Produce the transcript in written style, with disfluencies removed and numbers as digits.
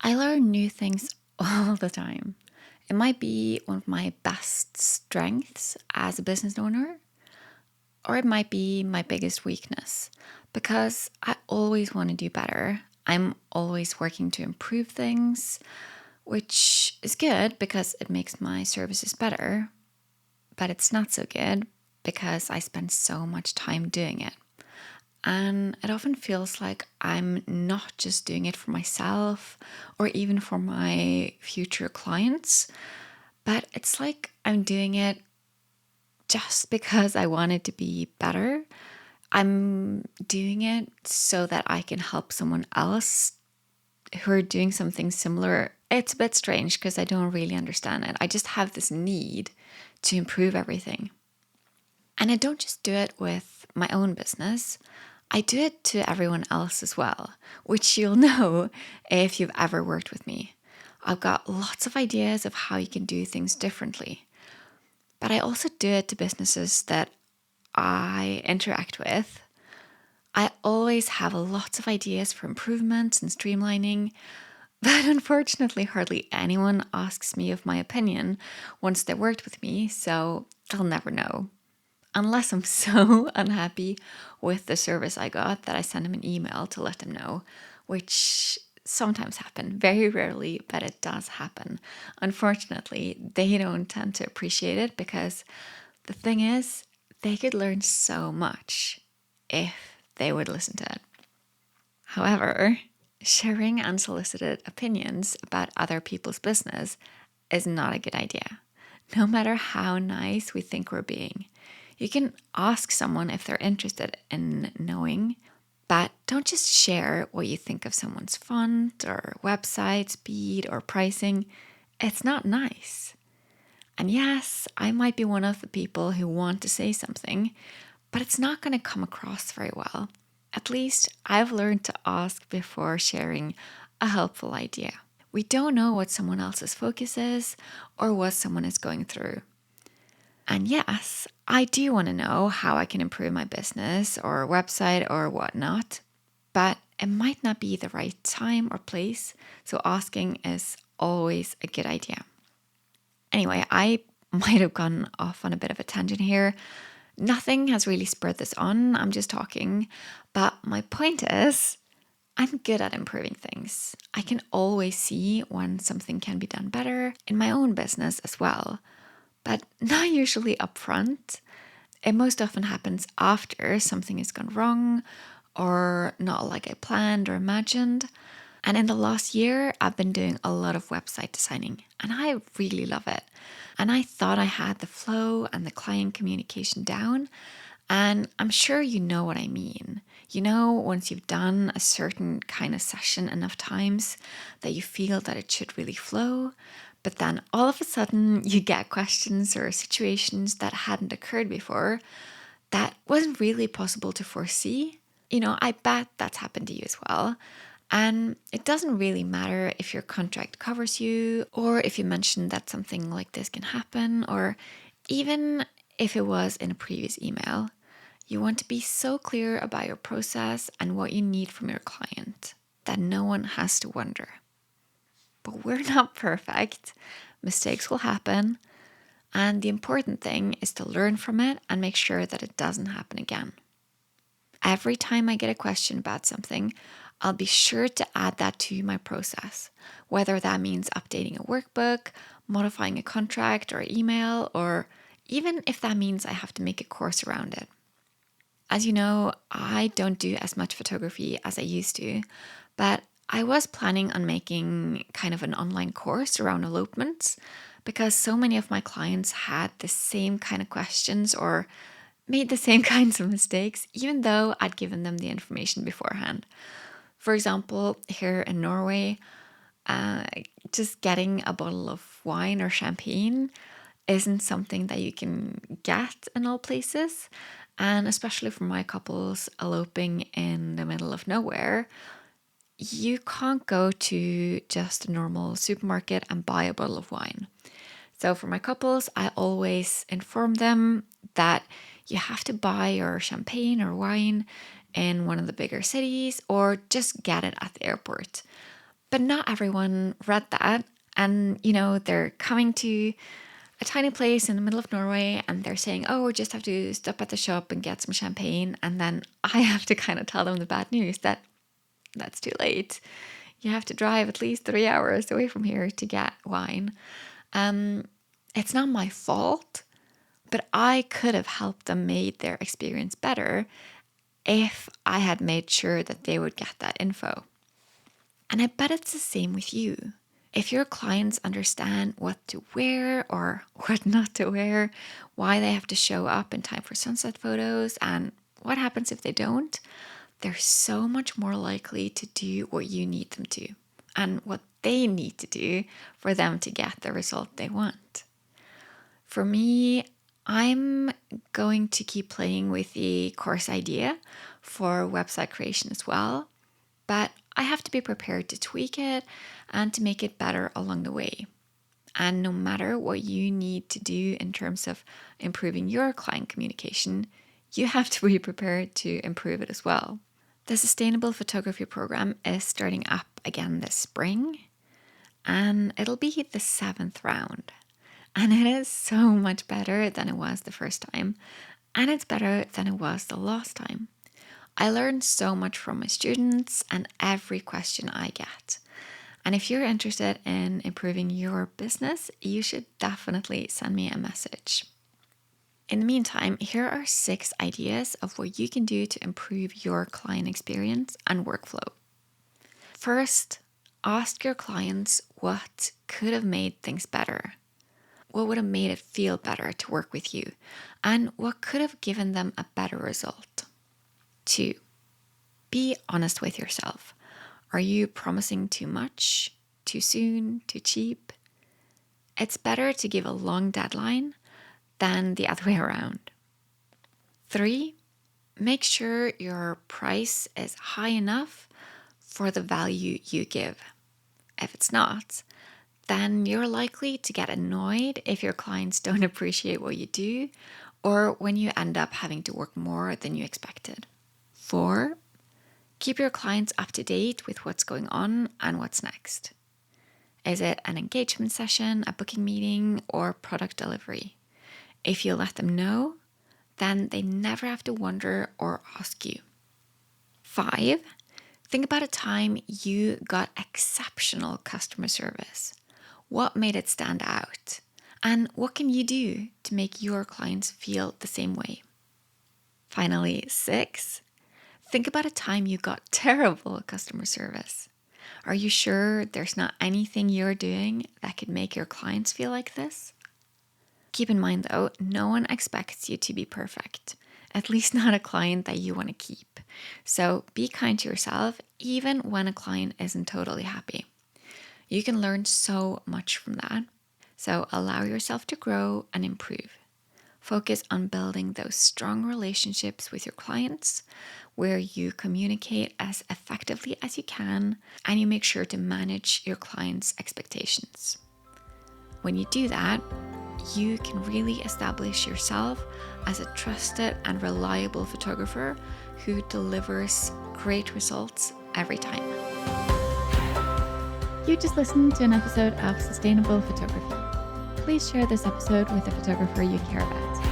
I learn new things all the time. It might be one of my best strengths as a business owner, or it might be my biggest weakness because I always want to do better. I'm always working to improve things, which is good because it makes my services better, but it's not so good because I spend so much time doing it. And it often feels like I'm not just doing it for myself or even for my future clients, but it's like I'm doing it just because I want it to be better. I'm doing it so that I can help someone else who are doing something similar. It's a bit strange because I don't really understand it. I just have this need to improve everything. And I don't just do it with my own business. I do it to everyone else as well, which you'll know if you've ever worked with me. I've got lots of ideas of how you can do things differently, but I also do it to businesses that I interact with. I always have lots of ideas for improvements and streamlining, but unfortunately, hardly anyone asks me of my opinion once they worked with me, so they'll never know. Unless I'm so unhappy with the service I got that I send them an email to let them know, which sometimes happen, very rarely, but it does happen. Unfortunately, they don't tend to appreciate it because the thing is, they could learn so much if they would listen to it. However, sharing unsolicited opinions about other people's business is not a good idea, no matter how nice we think we're being. You can ask someone if they're interested in knowing, but don't just share what you think of someone's font or website speed or pricing. It's not nice. And yes, I might be one of the people who want to say something, but it's not going to come across very well. At least I've learned to ask before sharing a helpful idea. We don't know what someone else's focus is or what someone is going through. And yes, I do want to know how I can improve my business or website or whatnot, but it might not be the right time or place. So asking is always a good idea. Anyway, I might have gone off on a bit of a tangent here. Nothing has really spurred this on. I'm just talking. But my point is, I'm good at improving things. I can always see when something can be done better in my own business as well, but not usually upfront. It most often happens after something has gone wrong or not like I planned or imagined. And in the last year, I've been doing a lot of website designing and I really love it. And I thought I had the flow and the client communication down. And I'm sure you know what I mean. You know, once you've done a certain kind of session enough times that you feel that it should really flow, but then all of a sudden you get questions or situations that hadn't occurred before that wasn't really possible to foresee. I bet that's happened to you as well. And it doesn't really matter if your contract covers you or if you mentioned that something like this can happen or even if it was in a previous email. You want to be so clear about your process and what you need from your client that no one has to wonder. But we're not perfect. Mistakes will happen. And the important thing is to learn from it and make sure that it doesn't happen again. Every time I get a question about something, I'll be sure to add that to my process, whether that means updating a workbook, modifying a contract or email, or even if that means I have to make a course around it. As you know, I don't do as much photography as I used to, but I was planning on making kind of an online course around elopements because so many of my clients had the same kind of questions or made the same kinds of mistakes, even though I'd given them the information beforehand. For example, here in Norway, uh, just getting a bottle of wine or champagne isn't something that you can get in all places. And especially for my couples eloping in the middle of nowhere, you can't go to just a normal supermarket and buy a bottle of wine. So for my couples, I always inform them that you have to buy your champagne or wine in one of the bigger cities or just get it at the airport. But not everyone read that. And, they're coming to a tiny place in the middle of Norway and they're saying, oh, we just have to stop at the shop and get some champagne. And then I have to kind of tell them the bad news that that's too late. You have to drive at least 3 hours away from here to get wine. It's not my fault, but I could have helped them make their experience better if I had made sure that they would get that info. And I bet it's the same with you. If your clients understand what to wear or what not to wear, why they have to show up in time for sunset photos, and what happens if they don't, they're so much more likely to do what you need them to and what they need to do for them to get the result they want. For me, I'm going to keep playing with the course idea for website creation as well, but I have to be prepared to tweak it and to make it better along the way. And no matter what you need to do in terms of improving your client communication, you have to be prepared to improve it as well. The Sustainable Photography program is starting up again this spring, and it'll be the 7th round. And it is so much better than it was the first time, and it's better than it was the last time. I learned so much from my students and every question I get. And if you're interested in improving your business, you should definitely send me a message. In the meantime, here are 6 ideas of what you can do to improve your client experience and workflow. First, ask your clients what could have made things better. What would have made it feel better to work with you? And what could have given them a better result? 2, be honest with yourself. Are you promising too much, too soon, too cheap? It's better to give a long deadline than the other way around. 3, make sure your price is high enough for the value you give. If it's not, then you're likely to get annoyed if your clients don't appreciate what you do or when you end up having to work more than you expected. 4, keep your clients up to date with what's going on and what's next. Is it an engagement session, a booking meeting, or product delivery? If you let them know, then they never have to wonder or ask you. 5, think about a time you got exceptional customer service. What made it stand out? And what can you do to make your clients feel the same way? Finally, 6, think about a time you got terrible customer service. Are you sure there's not anything you're doing that could make your clients feel like this? Keep in mind though, no one expects you to be perfect, at least not a client that you want to keep. So be kind to yourself even when a client isn't totally happy. You can learn so much from that. So allow yourself to grow and improve. Focus on building those strong relationships with your clients where you communicate as effectively as you can and you make sure to manage your clients' expectations. When you do that, you can really establish yourself as a trusted and reliable photographer who delivers great results every time. You just listened to an episode of Sustainable Photography. Please share this episode with a photographer you care about.